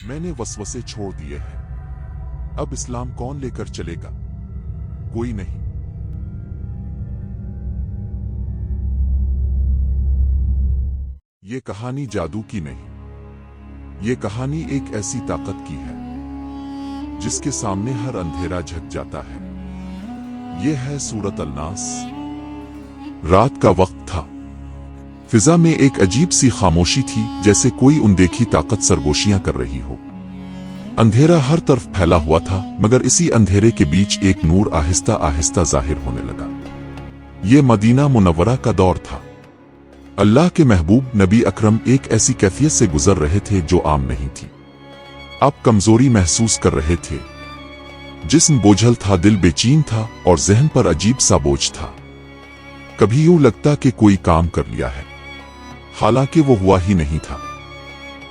मैंने वसवसे छोड़ दिए हैं। अब इस्लाम कौन लेकर चलेगा? कोई नहीं। ये कहानी जादू की नहीं, ये कहानी एक ऐसी ताकत की है जिसके सामने हर अंधेरा झुक जाता है। ये है सूरत अल-नास। रात का वक्त था। फिजा में एक अजीब सी खामोशी थी, जैसे कोई अनदेखी ताकत सरगोशियां कर रही हो। अंधेरा हर तरफ फैला हुआ था, मगर इसी अंधेरे के बीच एक नूर आहिस्ता आहिस्ता जाहिर होने लगा। ये मदीना मुनव्वरा का दौर था। अल्लाह के महबूब नबी अकरम एक ऐसी कैफियत से गुजर रहे थे जो आम नहीं थी। आप कमजोरी महसूस कर रहे थे। जिस्म बोझल था, दिल बेचैन था और जहन पर अजीब सा बोझ था। कभी यूं लगता कि कोई काम कर लिया है, हालांकि वो हुआ ही नहीं था।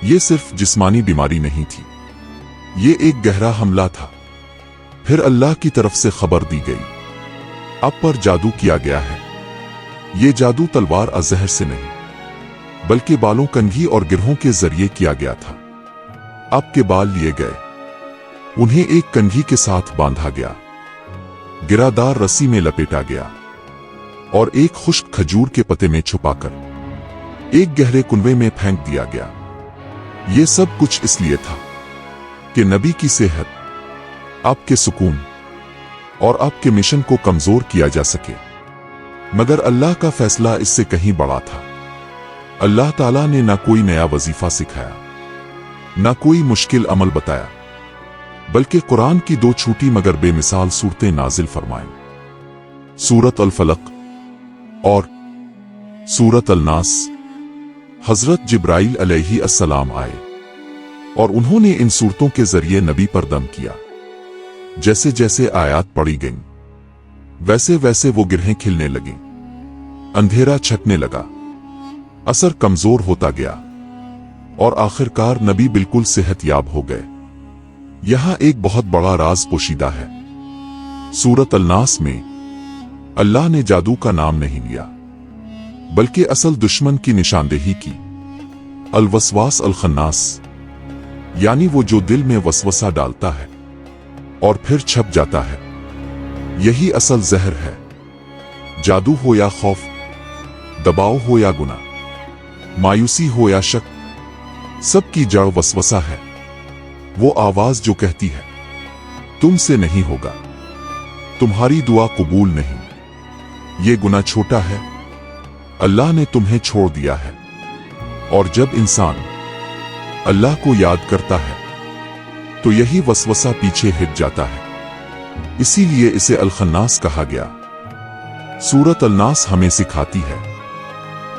ये सिर्फ जिस्मानी बीमारी नहीं थी, ये एक गहरा हमला था। फिर अल्लाह की तरफ से खबर दी गई, आप पर जादू किया गया है। ये जादू तलवार अजहर से नहीं, बल्कि बालों, कंघी और गिरहों के जरिए किया गया था। आपके बाल लिए गए, उन्हें एक कंघी के साथ बांधा गया, गिरादार रस्सी में लपेटा गया और एक खुश्क खजूर के पत्ते में छुपाकर एक गहरे कुनवे में फेंक दिया गया। ये सब कुछ इसलिए था कि नबी की सेहत, आपके सुकून और आपके मिशन को कमजोर किया जा सके। मगर अल्लाह का फैसला इससे कहीं बड़ा था। अल्लाह ताला ने ना कोई नया वजीफा सिखाया, ना कोई मुश्किल अमल बताया, बल्कि कुरान की दो छोटी मगर बेमिसाल सूरतें नाजिल फरमाईं, सूरत अल-फलक और सूरत अल-नास। हजरत जिब्राइल अलैहि अस्सलाम आए और उन्होंने इन सूरतों के जरिए नबी पर दम किया। जैसे जैसे आयात पढ़ी गईं, वैसे वैसे वो गिरहें खिलने लगीं, अंधेरा छटने लगा, असर कमजोर होता गया और आखिरकार नबी बिल्कुल सेहतयाब हो गए। यहां एक बहुत बड़ा राज पोशीदा है। सूरत अल-नास में अल्लाह ने जादू का नाम नहीं लिया, बल्कि असल दुश्मन की निशानदेही की। अल-वसवास अल-खन्नास, यानी वो जो दिल में वसवसा डालता है और फिर छप जाता है। यही असल जहर है। जादू हो या खौफ, दबाव हो या गुनाह, मायूसी हो या शक, सबकी जड़ वसवसा है। वो आवाज जो कहती है तुमसे नहीं होगा, तुम्हारी दुआ कबूल नहीं, ये गुनाह छोटा है, अल्लाह ने तुम्हें छोड़ दिया है। और जब इंसान अल्लाह को याद करता है तो यही वसवसा पीछे हट जाता है। इसीलिए इसे अल-खन्नास कहा गया। सूरत अल-नास हमें सिखाती है,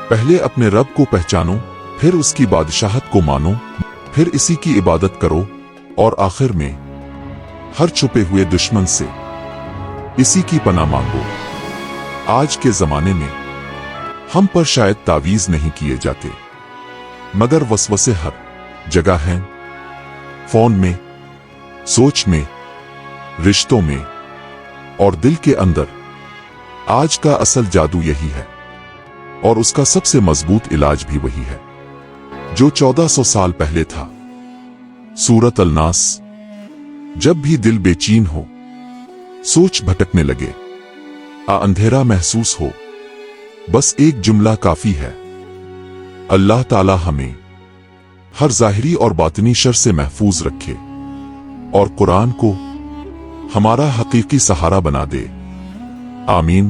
पहले अपने रब को पहचानो, फिर उसकी बादशाहत को मानो, फिर इसी की इबादत करो और आखिर में हर छुपे हुए दुश्मन से इसी की पनाह मांगो। आज के जमाने में हम पर शायद तावीज नहीं किए जाते, मगर वसवसे हर जगह हैं। फोन में, सोच में, रिश्तों में और दिल के अंदर। आज का असल जादू यही है और उसका सबसे मजबूत इलाज भी वही है जो 1400 साल पहले था। सूरत अल-नास। जब भी दिल बेचैन हो, सोच भटकने लगे, अंधेरा महसूस हो, बस एक जुमला काफी है, अल्लाह ताला हमें हर ज़ाहिरी और बातिनी शर से महफूज रखे और कुरान को हमारा हकीकी सहारा बना दे। आमीन।